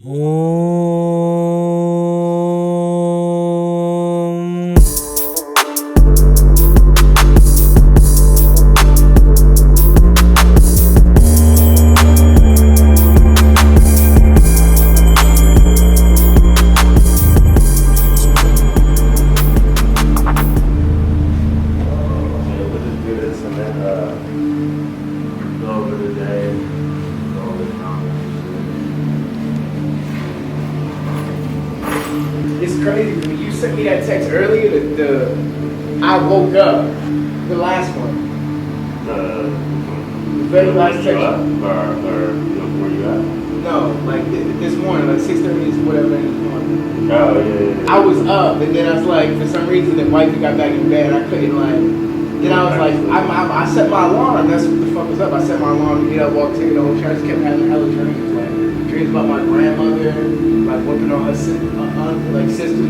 It's crazy when you sent me that text earlier. I woke up. The last one. The very last text. Or where you at? No, like this morning, like 6:30 is whatever in this morning. Oh yeah. I was up, and then I was like, for some reason, the wifey got back in bed. I couldn't like. Then I was like, I set my alarm. That's what the fuck was up. I set my alarm to get up, walk, take it home. I just kept having hella dreams, like dreams about my grandmother, like whipping on her sisters,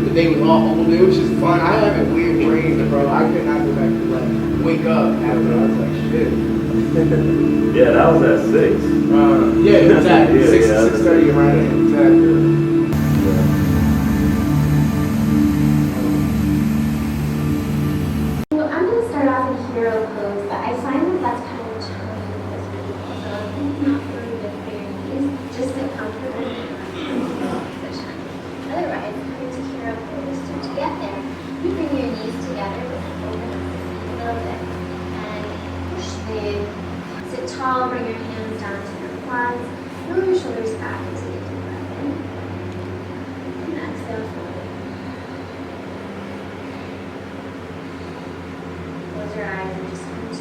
but they was all older. It was just fun. I having weird dreams, bro. I could not go back to like wake up after. I was like, shit. Yeah, that was at 6. Yeah, exactly. 6:30 around there. Exactly. Sit tall, bring your hands down to your quads, roll your shoulders back as you take a breath in. And exhale fully. Close your eyes and just come to.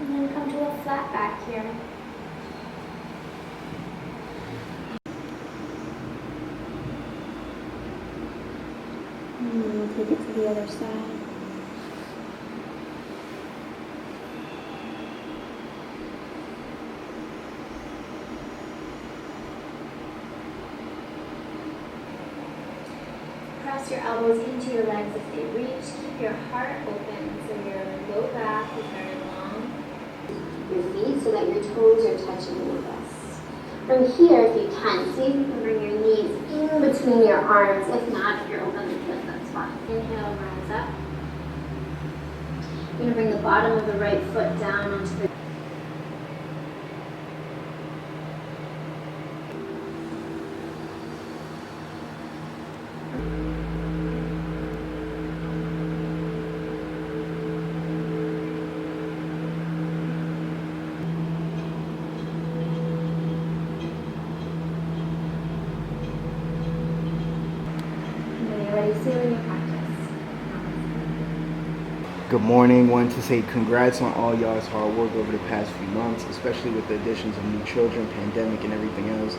And then come to a flat back here. And then we'll take it to the other side. Press your elbows into your legs if they reach. Keep your heart open so your low back is very long. Your feet so that your toes are touching the bus. From here, if you can, see if you can bring your knees in between your arms. If not, if you're open like this, that's fine. Inhale, rise up. You're going to bring the bottom of the right foot down onto the Good morning. Wanted to say congrats on all y'all's hard work over the past few months, especially with the additions of new children, pandemic, and everything else.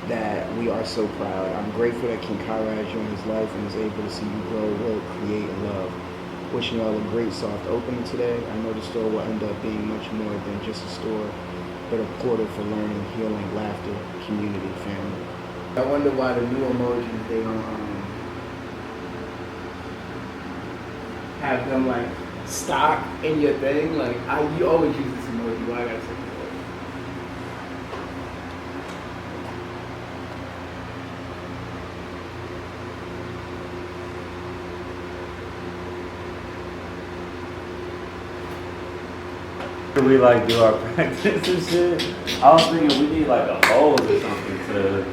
That we are so proud. I'm grateful that King Conrad joined his life and was able to see you grow, work, create, and love. Wishing y'all a great soft opening today. I know the store will end up being much more than just a store, but a portal for learning, healing, laughter, community, family. I wonder why the new emojis they don't have them like stock in your thing. Like you always use this emoji. Why I gotta say it? We like do our practice and shit. I was thinking we need like a hose or something to,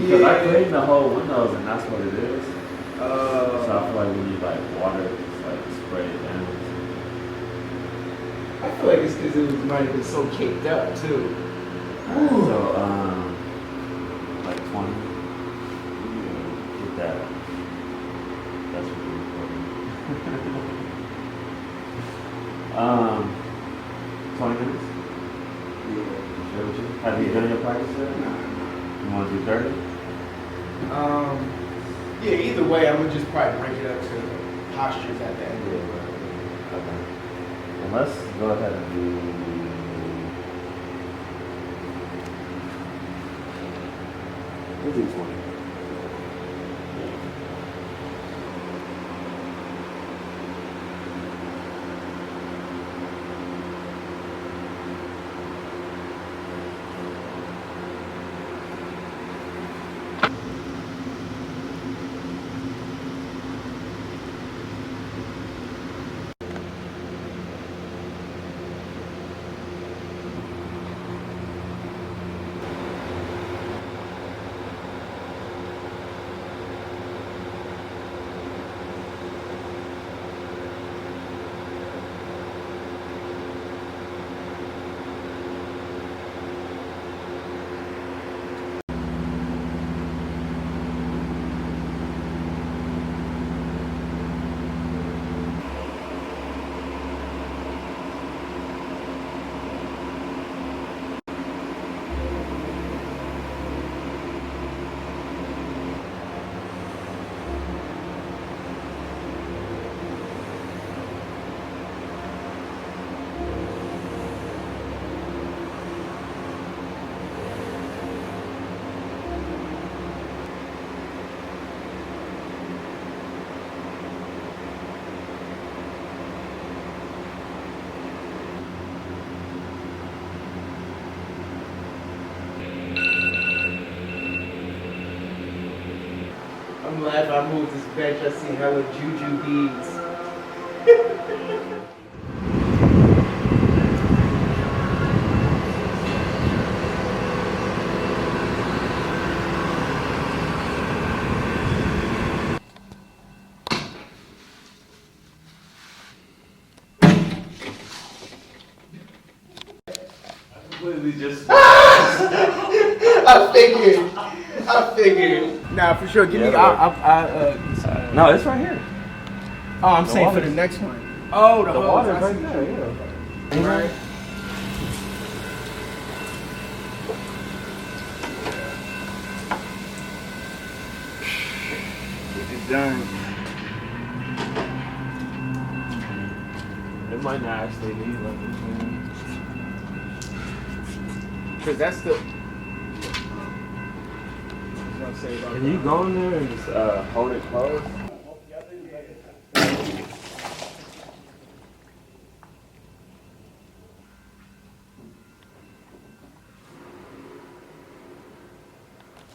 because I cleaned the whole windows and that's what it is. So I feel like we need like water to just like spray it down. I feel like it's because it might have been so caked up too. So like 20. Get that. That's really important. 20 minutes? Yeah. Sure with you? Have you done your practice yet? Nah. You want to do 30? Yeah, either way, I'm gonna just probably break it up to postures at the end. Yeah. Okay. Well, let's go ahead and do We'll do 20. I'm glad if I move this bench, I see hella juju beads. Completely just. I figured. Nah, for sure. Give me. No, it's right here. Oh, I'm The saying for water's- the next one. Oh, the hose. water's I right see. there, yeah. Right. It's done. It might not actually be like this. Cause that's the. Can you go in there and just hold it closed?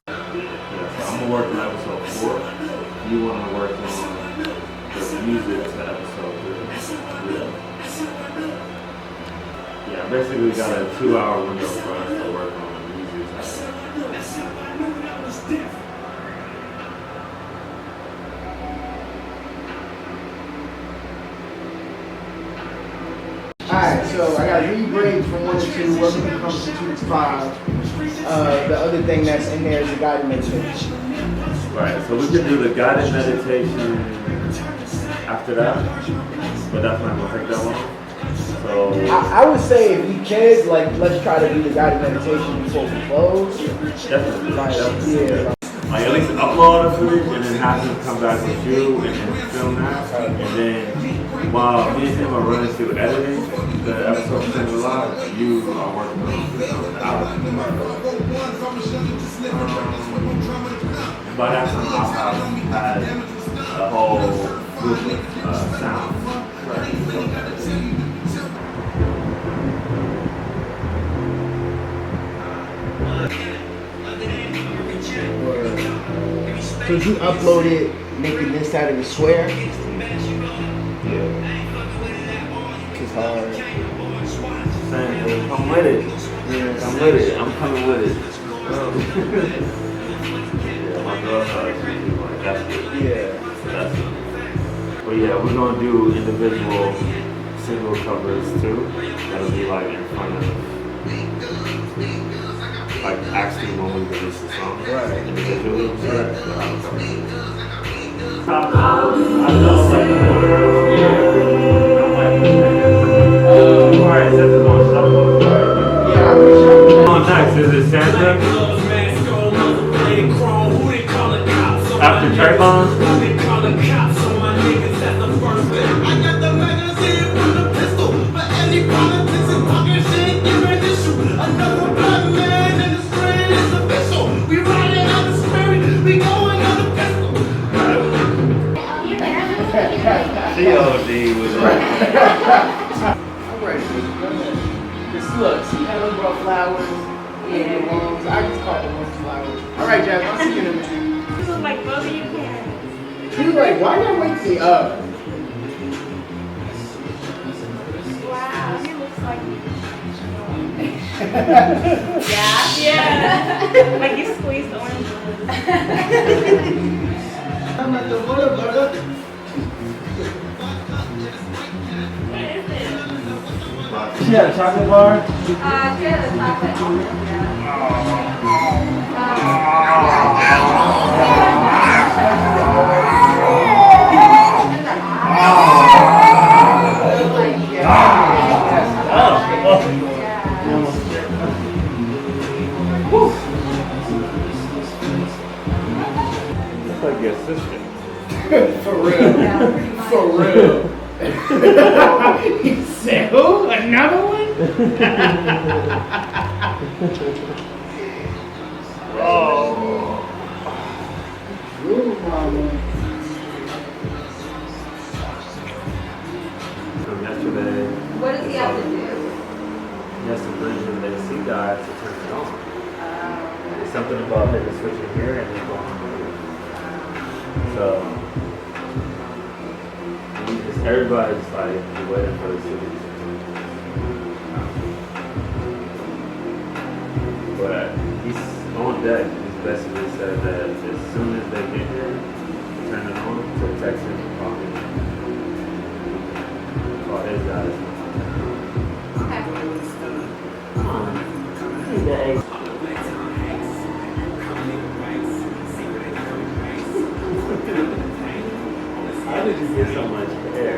I'm gonna work on episode 4. You wanna work on the music to episode 3. Yeah, basically we got a 2-hour window for us to work on the music side. Alright, so I got read grades from 1 to 2, working to come to 2 to 5. The other thing that's in there is the guided meditation. Right, so we can do the guided meditation after that, but that's not gonna take that long. So I would say if we could, like, let's try to do the guided meditation before we close. definitely, Like, definitely. yeah. Like at least upload the footage and then have him come back with you and then film that. And then while me and him are running through editing the episode of Shangri-La, you are working on the album. And by that time I'll have had a whole group of sounds. So you uploaded making this out of the swear? Yeah. It's hard. Saying, come with it. Yeah, I'm with it. I'm coming with it. Yeah, my girl started to do like that's it. Yeah. So that's it. But yeah, we're gonna do individual single covers too. That'll be like in front of like actually when we release the song. Right. Individually. Right. I know like alright, this is on shuffle. Yeah, I wish I could. Oh, next is it Sandra? After Trayvon? Another black man in the street is official. We riding out the OD with it. Alright, baby, go ahead. Just look, see how they brought flowers in the rooms. I just caught the ones flowers. Alright, Jack, I'll see you in a minute. You look like both of you parents. He was like, why y'all wake me up? Wow, he looks like you. Yeah. Yeah. Like you squeezed orange. I'm at the water, brother. What is it? She had a chocolate bar? She has a chocolate almond, It's like your sister. For real. For real. He said, who? Another one? Ooh, mama. From yesterday, What does he have to do? he has to bring in the AC guy to turn it on. It's something about hitting the switch in here and then going on. So, everybody's like waiting for the city. But he's on deck. He's basically said that as soon as they get here, turn it on, to text him and call him. Call his guys. How did you get so much hair?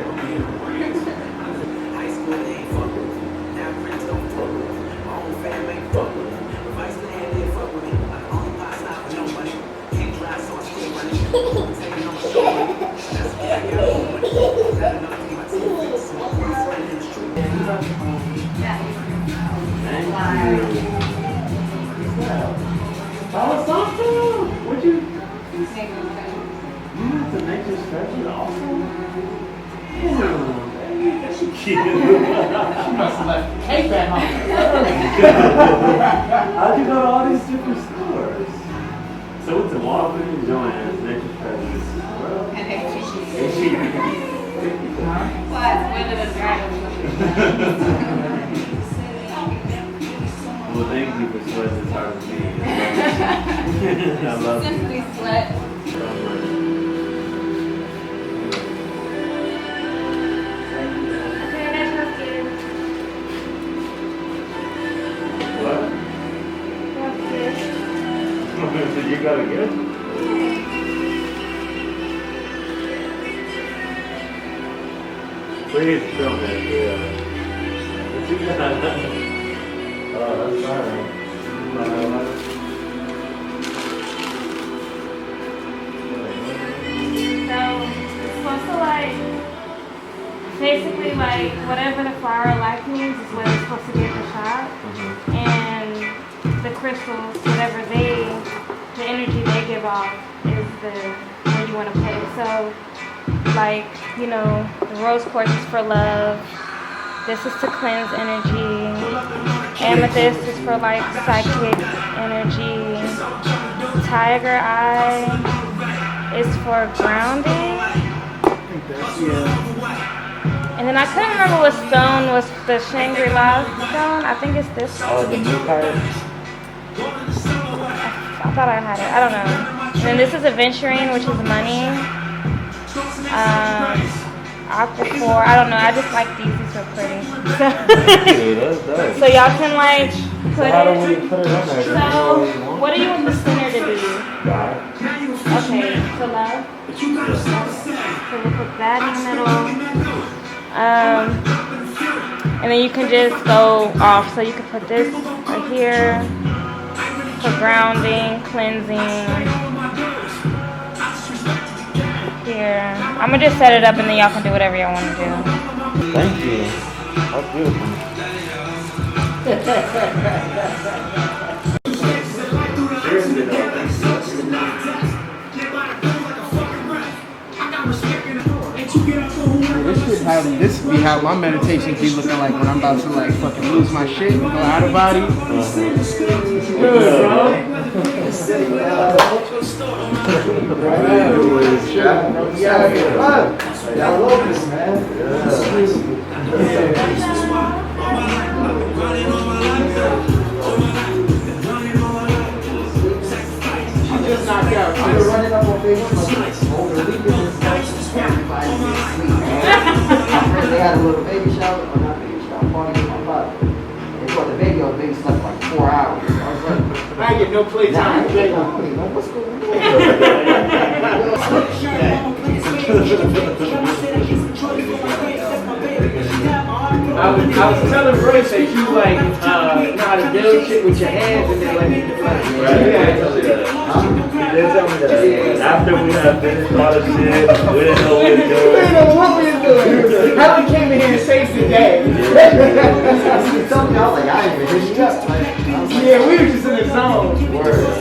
Would you? You have to make this stretchy also? Damn, baby, that's cute. She must have left cake at home. How'd you go to all these different stores? So went to Walgreens, Joann's, Nature's Treasures. And And she. What? When did it drive? Well, thank you for sweating as hard as me. I love you. Simply sweat. Okay, that's not good. What? That's good. So you gotta get it? Please film it, yeah. What you got? Oh, that's fine. So it's supposed to like basically like whatever the flower life means is what it's supposed to be at the shop. And the crystals, whatever the energy they give off is the where you want to put it. So like, you know, the rose quartz is for love. This is to cleanse energy. Amethyst is for like psychic energy. Tiger eye is for grounding. And then I couldn't remember what stone was the Shangri-La stone. I think it's this one. Oh, the new card? I thought I had it. I don't know. And then this is aventurine, which is money. Aquaphor. I don't know. I just like these. These are pretty. Dude, that's dope. So y'all can like put So how do it. we put it on there? So what do you want the center to be? God. Okay, to love. So we'll put that in the middle. And then you can just go off. So you can put this right here for grounding, cleansing. Here. I'm gonna just set it up and then y'all can do whatever y'all want to do. Thank you. That's beautiful. Seriously though, thanks. This reality. This be how my meditations be looking like when I'm about to like fucking lose my shit and go out of body. It's good, bro. I love this, man. I'm just knocked out. I've been running up on Facebook over the weekend. They had a little baby shower, or not baby shower, party with my father. They brought the baby on, the baby slept like 4 hours. I was like, I ain't get no playtime. what's going on? I was telling Royce that you like know how to build shit with your hands and then like After we had finished all the shit, we didn't know what we were doing. We didn't know what we were doing. How we came in here and saved the day. You told me, I was like, I ain't even hit you up. Yeah, we were just in the zone.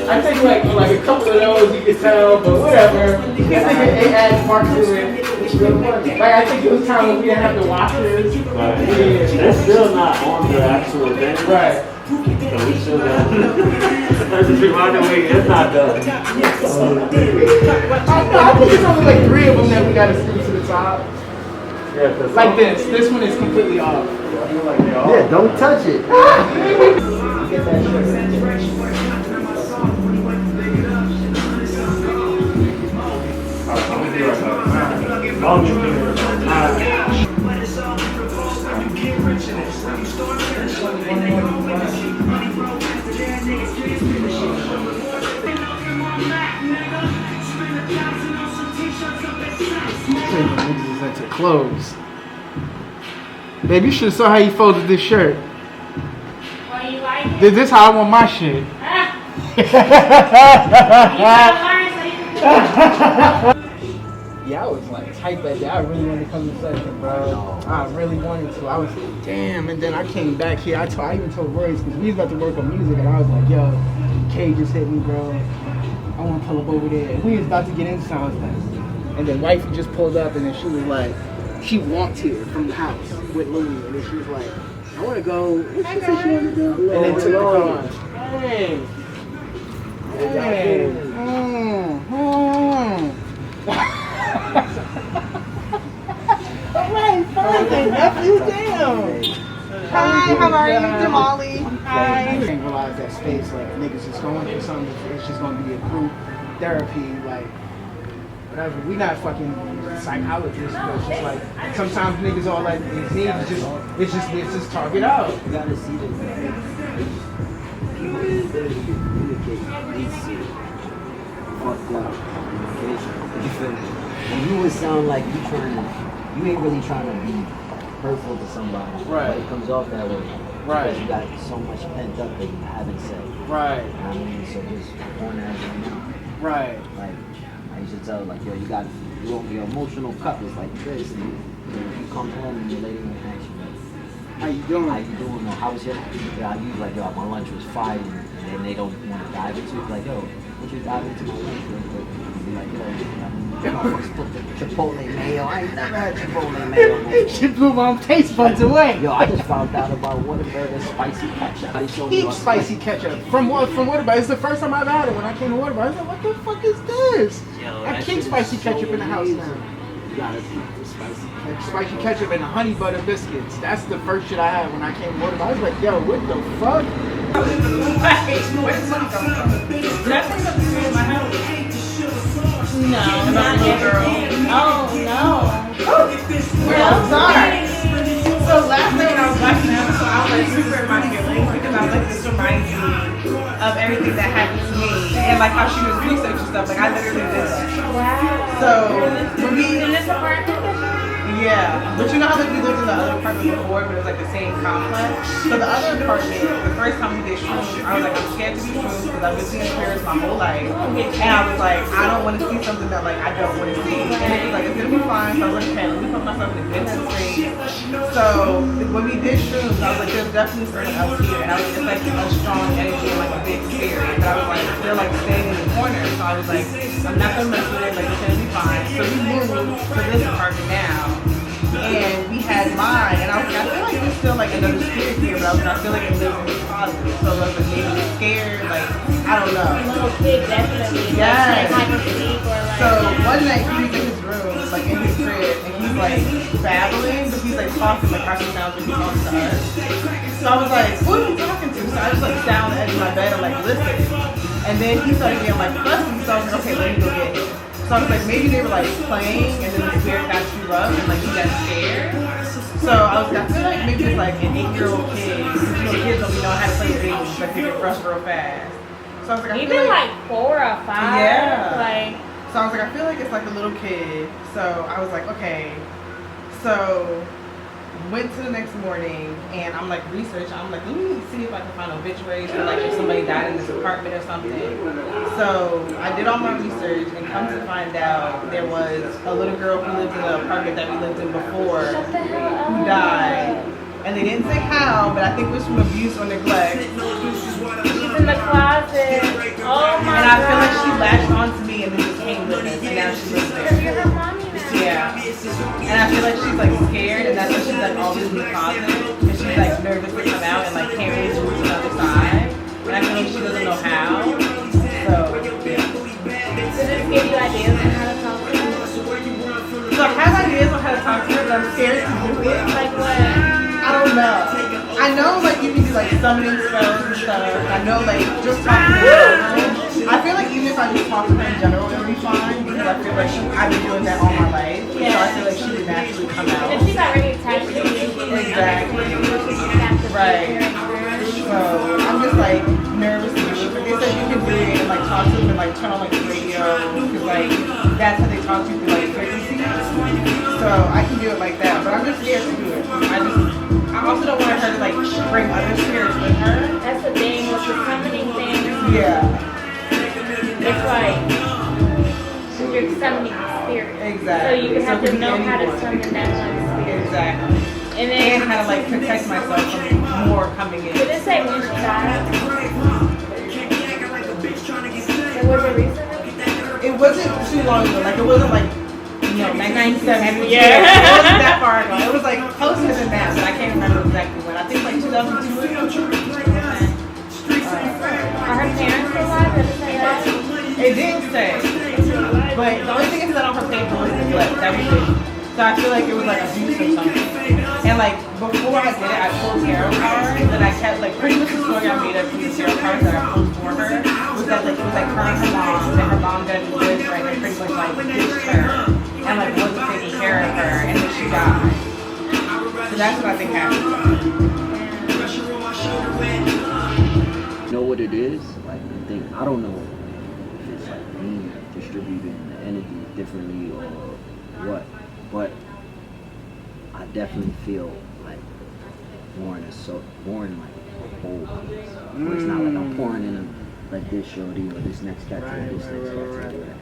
I think like a couple of those you could tell, but whatever. This nigga it adds mark to it. Like I think it was time when we didn't have the washers. Right. Yeah. They're still not on the actual thing. Right. So we still got I just reminded me it's not done. I think it's only like 3 of them that we got to screw to the top. Yeah, cause Like this. This one is completely off. I feel like they all. Yeah, don't touch it. Get that shit. Niggas is into clothes. Babe, you should have saw how he folded this shirt. Well, you like it? This is how I want my shit. Yeah, I was like tight that day. I really wanted to come to session, bro. I really wanted to. I was like, damn. And then I came back here. I even told Royce because we was about to work on music, and I was like, yo, K just hit me, bro. I want to pull up over there. And we was about to get in, so I was like, and then wifey just pulled up, and then she was like, she walked here from the house with Louie, and then she was like, I want to go. What she said she wanted to do? And then took the car. Hey. Hey. Alright, fine, nephew, damn. Hi, how are you? Jamali. Hi. I didn't realize that space, like, niggas is going through something, it's just gonna be a group therapy, like, whatever. We not fucking psychologists, but it's just like, sometimes niggas all like, it needs it's just talk it out. You gotta see this. People ability to communicate leads to fucked up communication. You feel me? And you would sound like you ain't really trying to be hurtful to somebody. Right. But it comes off that way. Right. Because you got so much pent up that you haven't said. Right. You know what I mean? So just on that right now. Right. Like, I used to tell, like, yo, your emotional cup is like this. And you come home and your lady won't ask you, like, How you doing? how you doing? Or how was your, I usually like, yo, my lunch was fire. And then they don't want to dive into it. Like, yo, would you dive into my lunch real quick? And be like, yo, motherfuckers put the Chipotle mayo. I ain't never had Chipotle mayo before. She blew my taste buds away. Yo, I just found out about Whataburger spicy ketchup. They showed me Eat spicy ketchup. From Whataburger. It's the first time I've had it. When I came to Whataburger, I was like, what the fuck is this? Yo, I keep spicy ketchup in the house now. You gotta see the spicy ketchup. Spicy ketchup and the honey butter biscuits. That's the first shit I had when I came to Whataburger. I was like, yo, what the fuck? No, not yet, girl. Oh, no. Well, sorry. So last night when I was watching the episode, I was like super in my feelings because I was like, this reminds me of everything that happened to me and like how she was researching stuff. Like I literally did that. Wow. So for me, In this apartment? yeah. But you know how like we lived in the other apartment before, but it was like the same complex. So the other apartment, the first time we did shrooms, I was like, I'm scared to do shrooms because I've been seeing spirits my whole life. And I was like, I don't want to see something that like I don't want to see. And it was like, it's gonna be fine. So I was like, okay, let me put myself in a good headspace. So when we did shrooms, I was like, there's definitely something else here. And I was just like a strong energy and like a big spirit. But I was like, they're like staying in the corner. So I was like, I'm not gonna mess with it. Like it's gonna be fine. So we moved to this apartment now. And we had mine, and I was like, I feel like there's still like another spirit here, but I feel like it lives in this closet. So I was like, maybe it's scared, like, I don't know. Little kid, definitely. Yes. Like, sleep or like. So one night he was in his room, like in his crib, and he's like babbling, but he's like talking like how he sounds when he talks to us. So I was like, who are you talking to? So I just like sat on the edge of my bed and like listened. And then he started getting like fussy, so I was like, okay, let me go get him. So I was like, maybe they were like playing, and then the spirit got too rough, and like he got scared. So I was like, I feel like maybe it's like an 8-year-old kid, because you know kids don't know how to play games, like they get rushed real fast. So I was like, I Even feel like 4 or 5. Yeah. Like. So I was like, I feel like it's like a little kid. So I was like, okay. So went to the next morning and I'm like researching. I'm like, let me see if I can find obituaries for like if somebody died in this apartment or something. So I did all my research and come to find out there was a little girl who lived in the apartment that we lived in before who died. And they didn't say how, but I think it was from abuse or neglect. She's in the closet. Oh my God. And I feel like she latched onto me and then just came with us, and now she lives there. Because you're her mommy now. Yeah. And I feel like she's like scared, and that's why she's like always in the closet. And she's like nervous to come out and like can't really move to the other side. And I feel like she doesn't know how. So, yeah. Does this give you ideas on how to talk to her? So I have ideas on how to talk to her, but I'm scared to do it. Like what? I don't know. I know like you can do like summoning spells and stuff. I know like just talking to her. I feel like even if I just talk to her in general, it'll be fine because I feel like I've been doing that all my life. Yeah. So I feel like she would naturally come out. And if she's already attached to you, Exactly. Right. So I'm just like nervous to do it. But they said you can do it and like talk to them and like turn on like the radio because like that's how they talk to you through like frequencies. So I can do it like that, but I'm just scared to do it. I also don't want her to like bring other spirits with her. That's the thing with the summoning thing. Yeah. It's like you're summoning a spirit. Exactly. So you have So it to could know be how to anyone. summon that one spirit. Exactly. And then And how to like protect myself from more coming in. did it say when she died? It was a recent? It wasn't too long ago. Like it wasn't like 1970. Yeah. It wasn't that far ago. It was like closer than that, but I can't remember exactly when. I think like 2002. Are her parents alive? Did it say that? It didn't say. But the only thing it said on her paper was neglect. That was it. So I feel like it was like abuse or something. And like before I did it, I pulled tarot cards and I kept like pretty much the story I made up from the tarot cards that I pulled for her was that like it was like her and her mom, and her mom got a boyfriend and pretty much like ditched her and like wasn't taking care of her and then she died. So that's what I think happened. You know what it is? Like the thing, I don't know if it's like me distributing the energy differently or what, but I definitely feel like Warren is pouring like a whole piece. Where it's not like I'm pouring in a, like this shorty or this next cat or this next cat or whatever.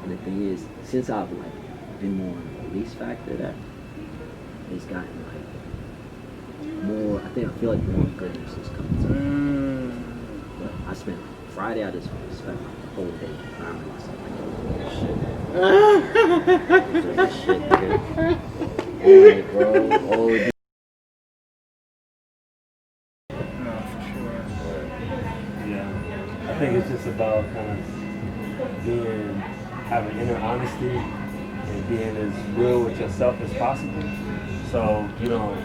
And the thing is, since I've like been more on the release factor, that it's gotten like more. I feel like more goodness is coming to me. But I spent Friday. I just spent the whole day grounding myself. Like, shit, nigga. Hey, bro. Oh, Yeah. I think it's just about kind of having inner honesty and being as real with yourself as possible. So you don't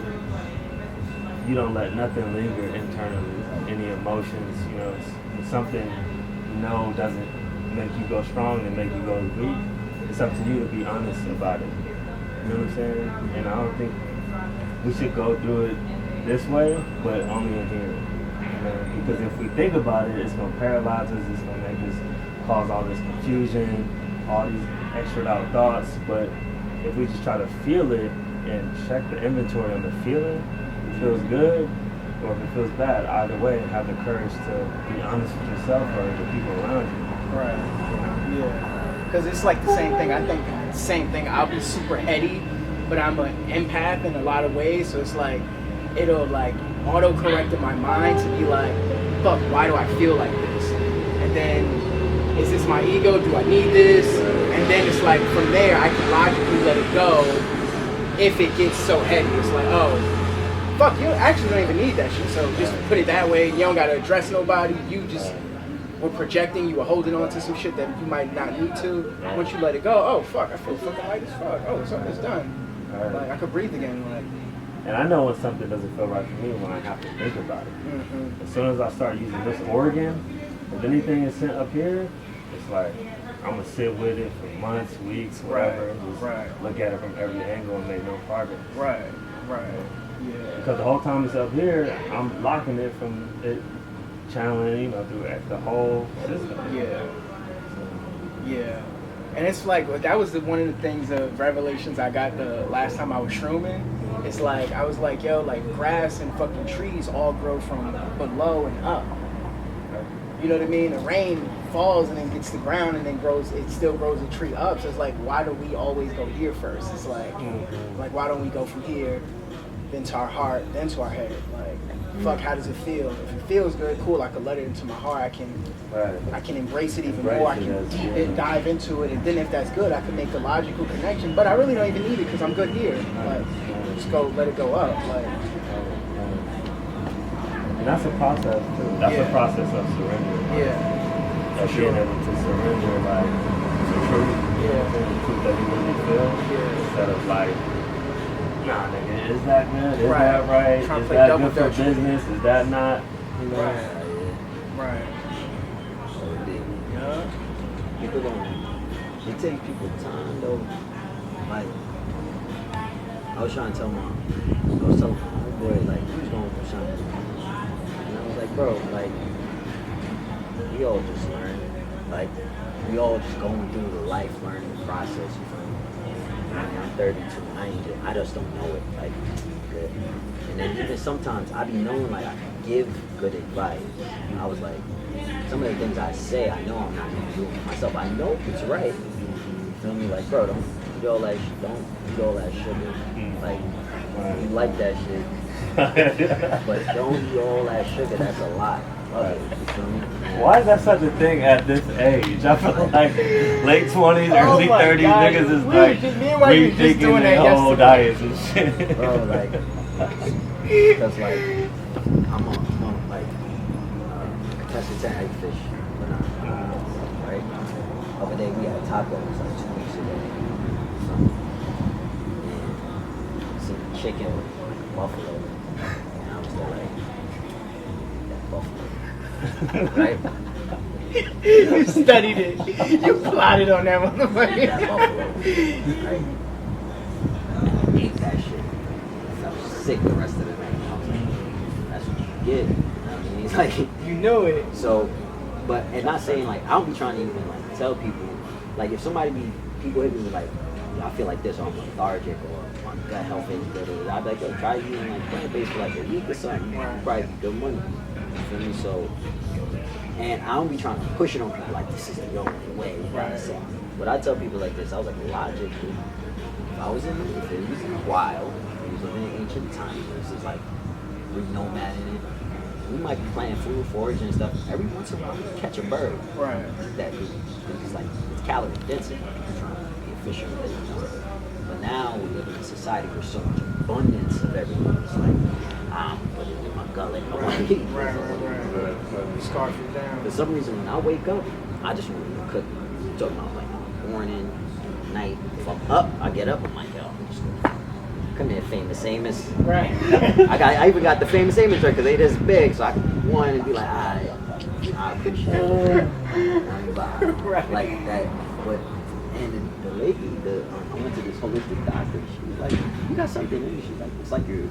let nothing linger internally, any emotions. You know, if something doesn't make you go strong and make you go weak, it's up to you to be honest about it. You know what I'm saying? And I don't think we should go through it this way, but only in here. You know? Because if we think about it, it's gonna paralyze us, it's gonna make us cause all this confusion, all these extra out thoughts. But if we just try to feel it and check the inventory on the feeling, if it feels good or if it feels bad, either way, have the courage to be honest with yourself or the people around you. Right. Yeah. Because it's like the same thing. I think the same thing. I'll be super heady, but I'm an empath in a lot of ways. So it's like, it'll like auto-correct in my mind to be like, fuck, why do I feel like this? And then, is this my ego? Do I need this? And then it's like, from there, I can logically let it go if it gets so heavy, it's like, oh, fuck, you actually don't even need that shit. So just put it that way. You don't gotta address nobody. You just were projecting. You were holding on to some shit that you might not need to. Once you let it go, oh fuck, I feel fucking light as fuck. Oh, it's done. Like I could breathe again. Like. And I know when something doesn't feel right for me when I have to think about it. As soon as I start using this organ, if anything is sent up here, it's like I'm gonna sit with it for months, weeks, whatever, and just look at it from every angle and make no progress. Right. Yeah. Because the whole time it's up here, I'm blocking it from it channeling, through the whole system. Yeah. And it's like, that was one of the things of revelations I got the last time I was shrooming. It's like, I was like, yo, like grass and fucking trees all grow from below and up. You know what I mean? The rain falls and then gets the ground and then it still grows a tree up. So it's like, why do we always go here first? It's like, why don't we go from here, then to our heart, then to our head? Like, fuck, how does it feel? If it feels good, cool, I can let it into my heart. I can embrace it even more. I can dive into it. And then if that's good, I can make the logical connection. But I really don't even need it because I'm good here. Like, just go, let it go up. Like, and that's a process too. That's a process of surrender. Of being able to surrender, like, the truth. The truth that you really feel. Instead of like, nah, nigga, is that good? Is that right? Is that good for business? Is that not? You know? Right. People don't. It takes people time though. Like, I was trying to tell my homeboy, like, he was going through something. And I was like, bro, like, we all just learn. Like, we all just going through the life learning process, you feel me? I mean, I'm 32, I just don't know it, like, good. And then even sometimes I be knowing, like, I can give good advice. And I was like, some of the things I say, I know I'm not going to do it myself. I know it's right. You feel me? Like, bro, don't eat all that sugar. Like, you like that shit. But don't eat all that sugar, that's a lot. Why is that such a thing at this age? I feel like late 20s, early 30s, niggas is like rethinking their whole diets and shit. Bro, like, because like, I'm on like, contestant 10 egg fish, right? Other day we had tacos like 2 weeks ago. And some chicken with buffalo. And I was there like, that buffalo. Right? You studied it. You plotted on that motherfucker. That buffalo. Right? I ate that shit. I was sick the rest of the night. I was like, that's what you get. You know what I mean? It's like, you know it. So, but, and not saying like, I don't be trying to even like tell people, like if people hit me with like, I feel like this, or I'm lethargic, or my gut health ain't good, or I'd be like, yo, try eating like plant-based for like a week or something. Probably be good money. You feel me? So, and I don't be trying to push it on people like this is the only way. So, but I tell people like this, I was like, logically, if it was wild, if it was in ancient times, this is like, we're nomad in it. We might be planting food, foraging and stuff. Every once in a while, we catch a bird. Right. That it's like, it's calorie dense. We're trying to be efficient with it. But now we live in a society where so much abundance of everything. It's like, I'm put it in my gullet. I want to eat. Right. Scarf it down. For some reason, when I wake up, I just want to cook. I'm talking about like morning, night. If I'm up, I get up. I'm like, yo, I'm just gonna come here, Famous Amos. Right. I even got the Famous Amos right because they this big, so I can one and be like, I appreciate it. Right. Like that. But and the lady, I went to this holistic doctor. She was like, you got something in you. She's like, it's like you're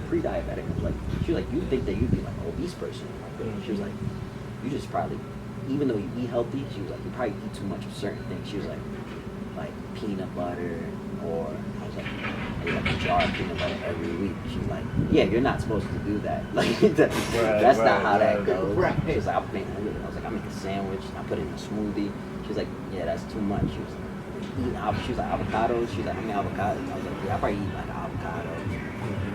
pre-diabetic. Like she was like, you think that you'd be like an obese person. She was like, you just probably, even though you eat healthy, she was like, you probably eat too much of certain things. She was like peanut butter, or I was like, I eat like a jar of peanut butter every week. She's like, yeah, you're not supposed to do that. Like that's not how that goes. She was like, I was like, I make a sandwich, I put it in a smoothie. She was like, yeah, that's too much. She was like, avocados. She's like, how many avocados? I was like, yeah, I probably eat like an avocado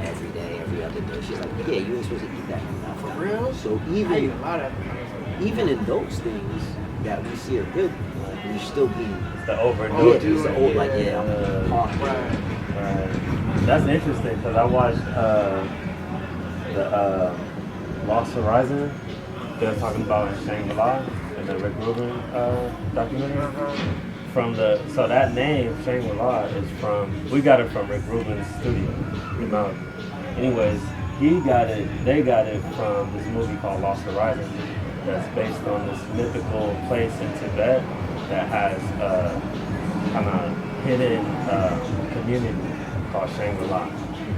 every day, every other day. She's like, yeah, you ain't supposed to eat that enough. For real? So I eat a lot of avocados. even in those things that we see are good, like we still be The overindulgence. it's the old like I'm Right. Right. That's interesting because I watched the Lost Horizon. They're talking about in Shangri-La in the Rick Rubin documentary. So that name Shangri-La is we got it from Rick Rubin's studio. You know. Anyways, they got it from this movie called Lost Horizon that's based on this mythical place in Tibet that has kind of hidden community called Shangri-La.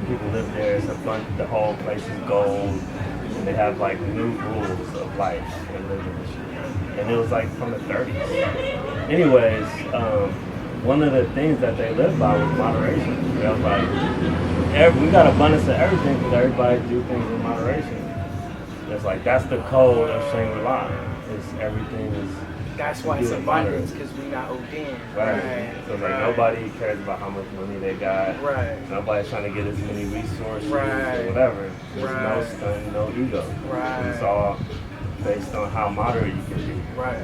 People live there. The whole place is gold, and they have like new rules of life and living and shit. And it was like from the 30s. Anyways, one of the things that they lived by was moderation. They was like, we got abundance of everything because everybody do things in moderation. It's like that's the code of Shangri-La. It's everything is. That's why it's abundance, because we not ODing. Right. So like nobody cares about how much money they got. Right. Nobody's trying to get as many resources Right. or whatever. There's Right. no stun, no ego. Right. It's all based on how moderate you can be. Right.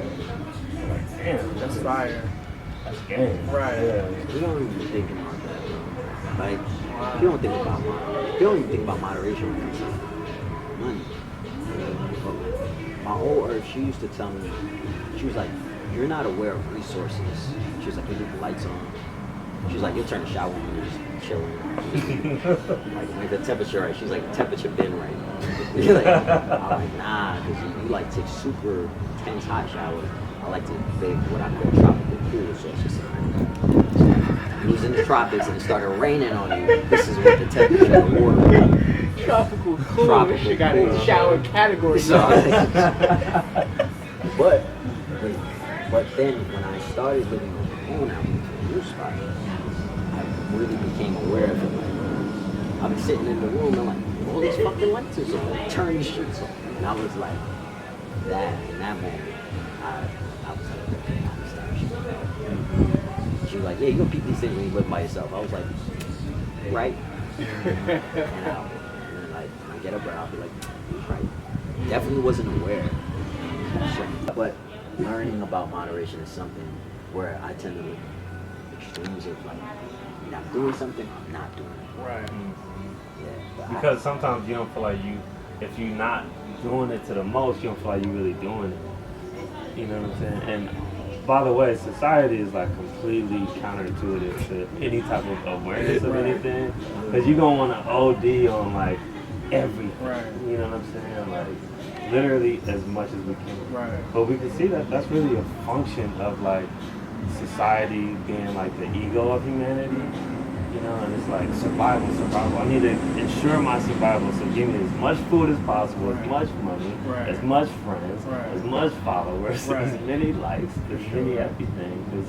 Like, damn, That's fire. that's game. Right. Yeah. We don't even think about that, bro. Like, you don't think about moderation. You don't even think about moderation when it comes to money. My old earth, she used to tell me, she was like, you're not aware of resources. She was like, you leave the lights on. She was like, you'll turn the shower on when you're just chilling. like the temperature, right? She's like, temperature been right. Like, I'm like, nah, because you like take super intense hot showers. I like to bathe what I call tropical cool. So it's just when he's in the tropics and it started raining on you, this is what the temperature of the water is. Tropical cool. Tropical She got cool. a shower category. So, but then when I started living on my own out in a new spot, I really became aware of it. Like, I'd be sitting in the room and like, all these fucking lights are on, turn these shits on. And I was like, in that moment, I was like, okay, I understand shit. She was like, yeah, you gonna peep these things when you live by yourself. I was like, right? And then like, when I get up there, I'll be like, right. Definitely wasn't aware. But learning about moderation is something where I tend to look at extremes of like, I'm doing something, I'm not doing it. Right. Yeah, but Because sometimes you don't feel like if you're not doing it to the most, you don't feel like you're really doing it. You know what I'm saying? And by the way, society is like completely counterintuitive to any type of awareness of anything. Because you're going to want to OD on like everything. Right. You know what I'm saying? Like literally as much as we can. Right. But we can see that that's really a function of like society being like the ego of humanity. You know, and it's like survival. I need to ensure my survival, so give me as much food as possible, as much money, as much friends, as much followers, as many likes, as many everything. Because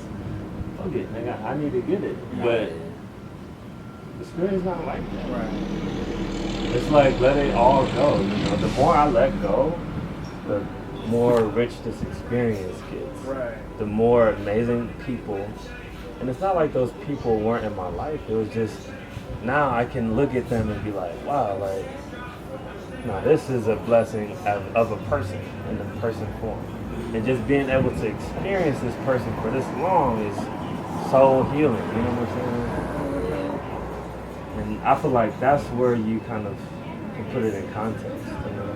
fuck it, nigga, I need to get it. But the spirit is not like that. Right. It's like let it all go. You know, the more I let go, the more rich this experience gets. Right. The more amazing people. And it's not like those people weren't in my life. It was just, now I can look at them and be like, wow, like, no, this is a blessing of a person in the person form. And just being able to experience this person for this long is so healing, you know what I'm saying? And I feel like that's where you kind of can put it in context. You know?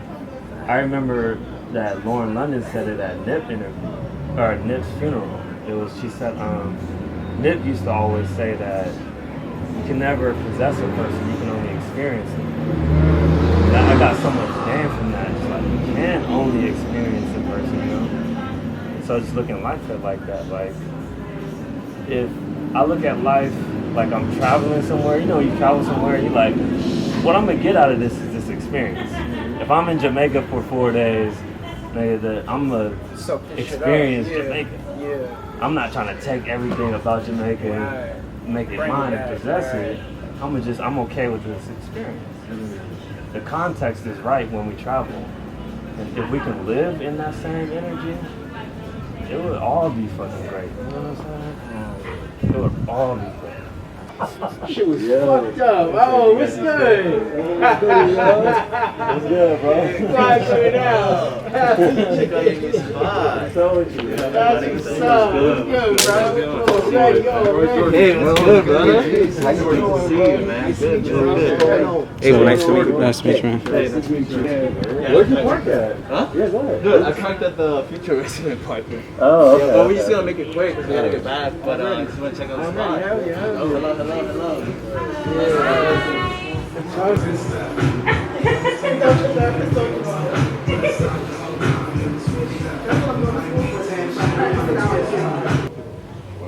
I remember that Lauren London said it at Nip's funeral. She said, Nip used to always say that you can never possess a person, you can only experience them. I got so much gain from that. It's like you can only experience a person, you know? So just looking at life like that, like if I look at life like I'm traveling somewhere, you know, you travel somewhere and you're like, what I'm gonna get out of this is this experience. If I'm in Jamaica for 4 days, I'm gonna experience Jamaica. Yeah. I'm not trying to take everything about Jamaica and make it mine and possess it. I'm okay with this experience. The context is right when we travel. And if we can live in that same energy, it would all be fucking great. You know what I'm saying? It would all be great. Shit was fucked up. Oh, what's good? What's good, bro? Glad you're down. Check out your spot. What's up with you? That's what's up. What's good, bro? Hey, what's good, brother? Nice to see you, man. Good. Hey, well, nice to meet you. Nice to meet you, man. Hey, nice to meet you. Where'd you park at? Huh? Yeah, go ahead. Good. I parked at the Future Resident Parking. Oh, okay. Yeah, but we're just gonna make it quick because we gotta get back. But I just wanna check out the spot. Hell yeah. Oh, hello.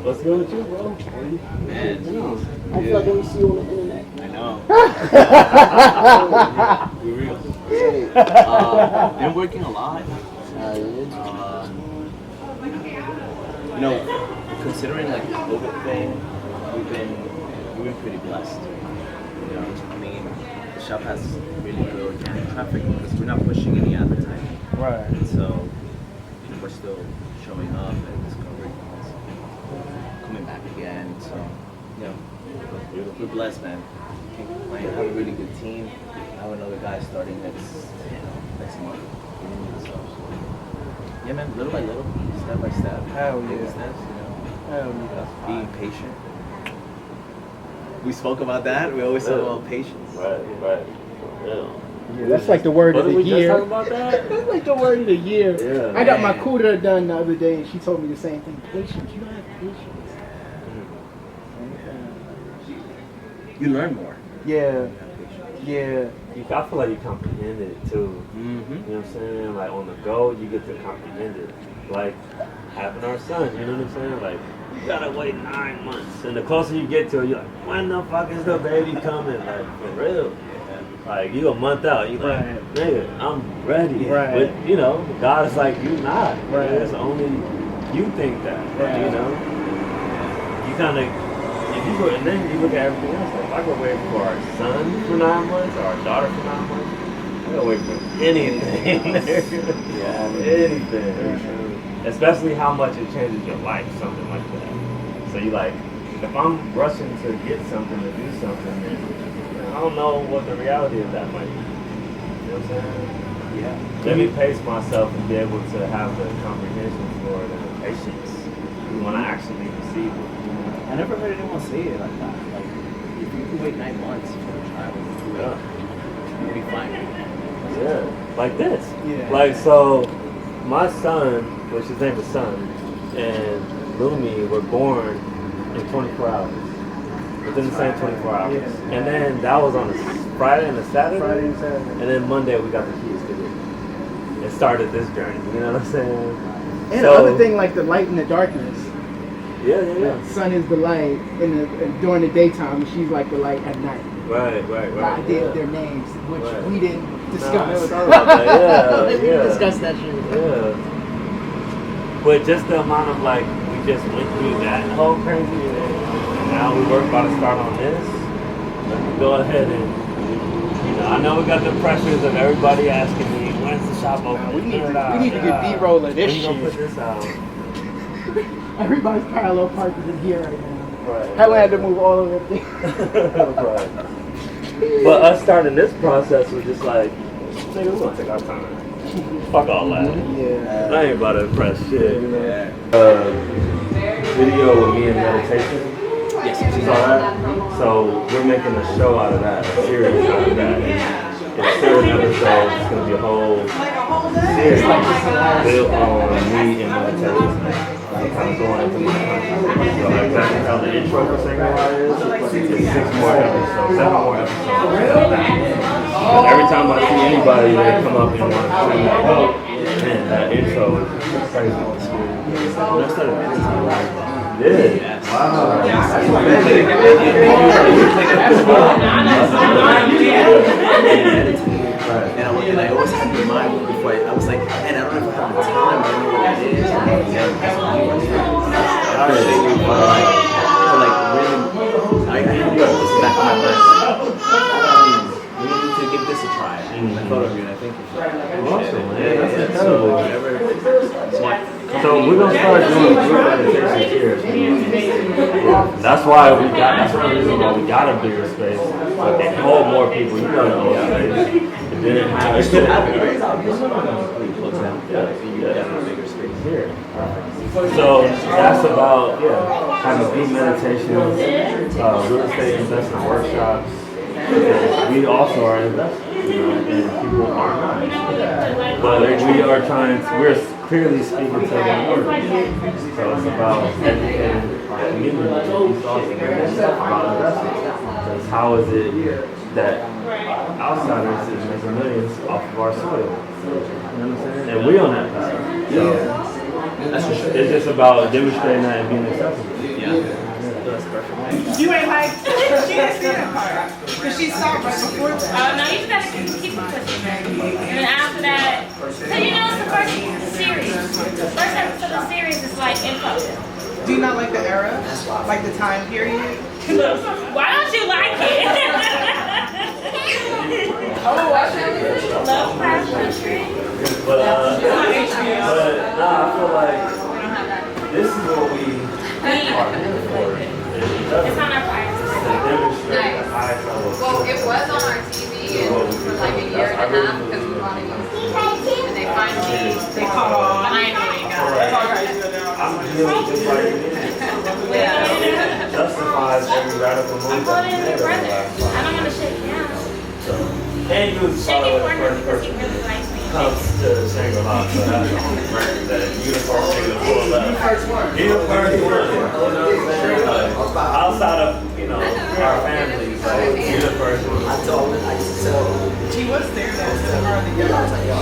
What's good with you, bro? Man, I feel like when we see you on the internet. I know. We're real. Been working a lot. You know, considering like the COVID thing, we've been pretty blessed. You know, I mean, the shop has really good organic traffic because we're not pushing any advertising. Right. And so we're still showing up and discovering us, coming back again. So, you know, we're blessed, man. Can't complain. I have a really good team. I have another guy starting next month. So, yeah, man, little by little, step by step. Hell baby yeah. steps, you know. Hell yeah. Being patient. We spoke about that. We always talk about patience. Right. Yeah. Yeah, that's like the word of the we just year. talking about that? That's like the word of the year. Yeah, I got my man. CUDA done the other day, and she told me the same thing. Patience. You don't have patience. You learn more. Yeah. Yeah. I feel like you comprehend it too. Mm-hmm. You know what I'm saying? Like on the go, you get to comprehend it. Like having our son, you know what I'm saying? Like you gotta wait 9 months, and the closer you get to it, you're like, when the fuck is the baby coming? Like for real. Like you a month out, you like, Right. nigga, I'm ready. Right. But you know, God is like, you not. Right. It's only you think that. Right. You know, you kind of. If you go, and then you look at everything else. Like if I go wait for our son for 9 months or our daughter for 9 months, I gotta wait for anything. Anything. Especially how much it changes your life, something like that. So you like, if I'm rushing to get something, to do something, then I don't know what the reality of that might be. You know what I'm saying? Yeah. Let me pace myself and be able to have the comprehension for it and the patience when I actually receive it. I never heard anyone say it like that. Like, if you can wait 9 months for a child, you'll be fine. Yeah, like this. Yeah. Like, so, my son, which his name is Son, and Lumi were born in 24 hours. Within the same 24 hours. Yeah. And then that was on a Friday and a Saturday. Friday and Saturday. And then Monday we got the keys to it. It started this journey, you know what I'm saying? And So- the other thing, like the light in the darkness. Yeah. The sun is the light during the daytime, and she's like the light at night. Right. I did their names, which Right. we didn't No, I discuss. never thought about that. Yeah, we yeah. didn't discuss that shit. Yeah. But just the amount of like, we just went through that whole crazy and now we work about to start on this. Let me go ahead and, you know, I know we got the pressures of everybody asking me, when's the shop open? Nah, we need to get B-roll of this When you gonna put shit. this out? Everybody's parallel parking in here right now. Right. Helen had to move all of it. Right. But us starting this process was just like, nigga, we gonna take our time. Fuck all that. Yeah. I ain't about to impress shit. Yeah. Video with me in meditation. Yes, You saw that? So we're making a show out of that, a series out of that. It's 7 episodes. It's gonna be a whole series built on me in meditation. Like kind of going into my consciousness. So like exactly how the intro for Shangri-La is, it's 6 more episodes, 7 more episodes. And every time I see anybody, they come up and want to show me like, oh, man, that intro is crazy. And I started meditating. Yeah. Wow. And I always had in mind before I was like, man, I don't know if I have the time, I don't know what it is. I had to put this back on my mind. We need to give this a try. I thought of you and I think you should. Awesome, man. That's So incredible. whatever. So So we're gonna start doing group meditation here. That's why that's one reason why we got a bigger space. But they hold more people. You know the whole space. It didn't have it. Here. So that's about having group meditations, real estate investment workshops. We also are investors, you know, and people are not. But we are we're clearly speaking to the minority. So it's about educating our community, East Austin, about investment. Because how is it that outsiders is making millions off of our soil? You know what I'm saying? And we on that path. So it's just about demonstrating that and being accessible. That's perfect. You ain't like, she didn't see that part. Because she stopped right before that. Oh, no, you just gotta keep pushing, man. And then after that, so you know, it's the first series. The first episode of the series is like info. Do you not like the era? Like the time period? Why don't you like it? Oh, I Lovecraft Country. But I feel like this is what we are here for. It's on our fire. To demonstrate the highest level of Well, it was on our TV for like a year and a half because we wanted to use it. And they finally They caught on. finally got it. I'm dealing just like it is. Justifies every radical move I'm that holding we your made over the brother. last I don't want to shake him down. And you was Shake it for the him first because he person really likes me. comes to Shangri-La, so that's on record that you the first nigga to pull up. You the first one. You know what I'm saying? Like, outside of, you know, our families, like, you the first one. I told him, I used to tell him, She was there that seminar I was like, yo,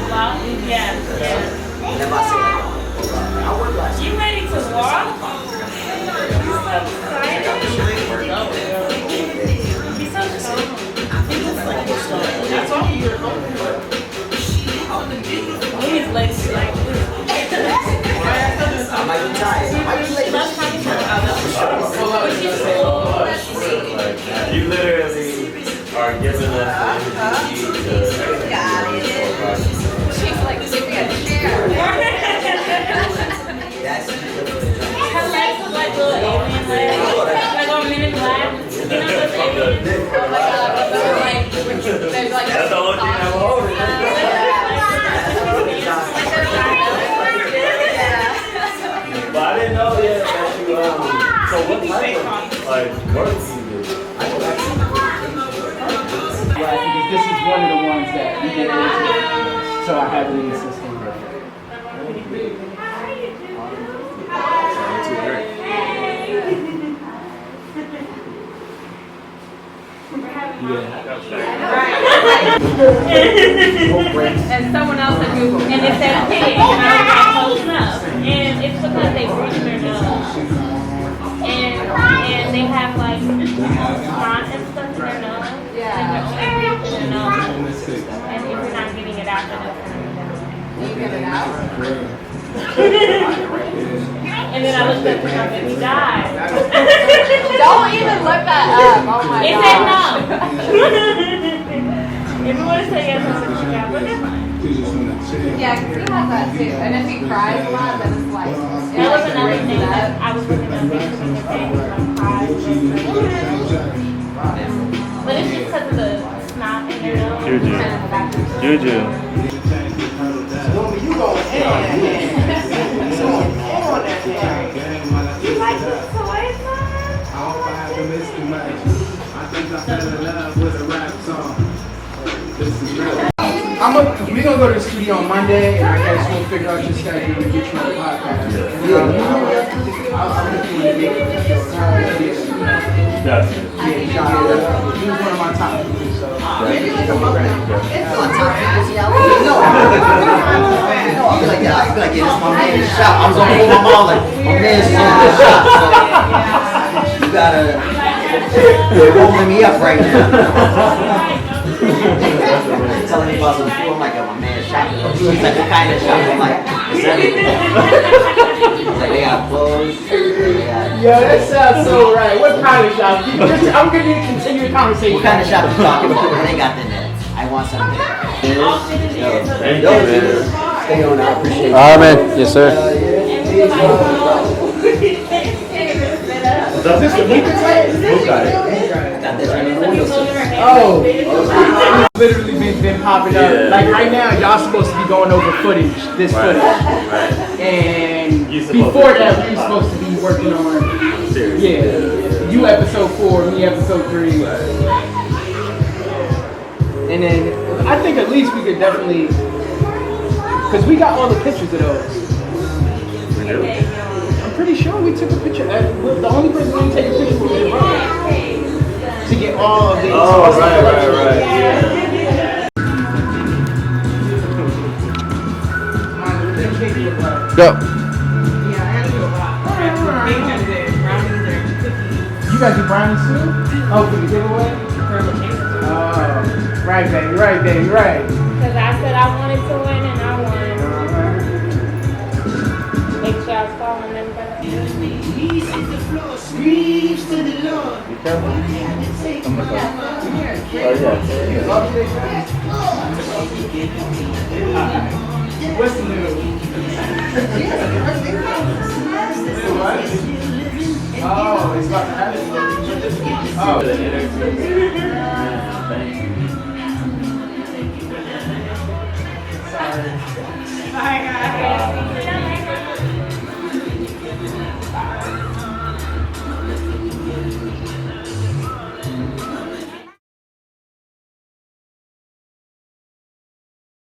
Well, yeah. and then I said, like, I work last You ready to walk? He's so strong. That's all you're hoping. His legs like. I might be tired. I might be late. You literally are giving us the energy to She's like, give me a chair. That's Her legs look like little alien legs. Like on Men in Black. You know those aliens? Oh my god, they're like, they're like, That's the only thing I'm holding. But I didn't know yet that you, so what type of, like, work do you do? Right, because this is one of the ones that we get into. So I have it in the system. and someone else at Google. And it said pig, and I was like, close enough. And it's because they bruise their nose. And they have like snot and stuff in their nose. Yeah. Like they're only breathing their nose. And if you're not getting it out, then it's gonna be down. You get it out? And then I looked up and he died. Don't even look that up. Oh my It god. said no. If you want to say yes, I'm going to check out, but it's fine. Yeah, because he has that too. And if he cries a lot, then it's like, That was another thing that I was looking at Facebook and saying was like cries. But it's just because of the snot in their nose. Juju. Woman, you going in on that man. You going in on that man. You like this toy, son? We're gonna go to the studio on Monday, and I guess we'll figure out your schedule and get you on the podcast. Yes. He was one of my top people, so. on top. No, I'll be like, yeah, I'll be like, yeah, this is my man's shop. I was on my mom like, my man's in the shop. So you gotta, you're holding me up right now. Telling me about some food, I'm like, my man's shop. She's like, what kind of shop? I'm like, it's everything. He's like, they got clothes. Yo, that sounds so right. What kind of shop? I'm gonna need to continue the conversation. What kind of shop you talking about? What they got in there? I want something. Thank you, man. Stay on. I appreciate you. All right, man. Yes, sir. Is this the weakest side? Got this right in the window. Oh, it's literally been popping up. Yeah. Like right now, y'all supposed to be going over footage, this footage. Right. And You supposed before to- that, we were supposed to be working on, Serious. yeah, you episode 4, me episode 3. And then I think at least we could definitely, because we got all the pictures of those. We do. I'm pretty sure we took a picture. The only person who didn't take a picture was me, to get all of the. Oh, right. Yeah. Go. You guys do brownies too? Oh, for the giveaway? Oh, right, baby, right. Because I said I wanted to win and I won. Make sure I was following them back. Be careful. What's the new? Oh, it's about to happen. Oh. Thank you. Sorry. Bye, guys.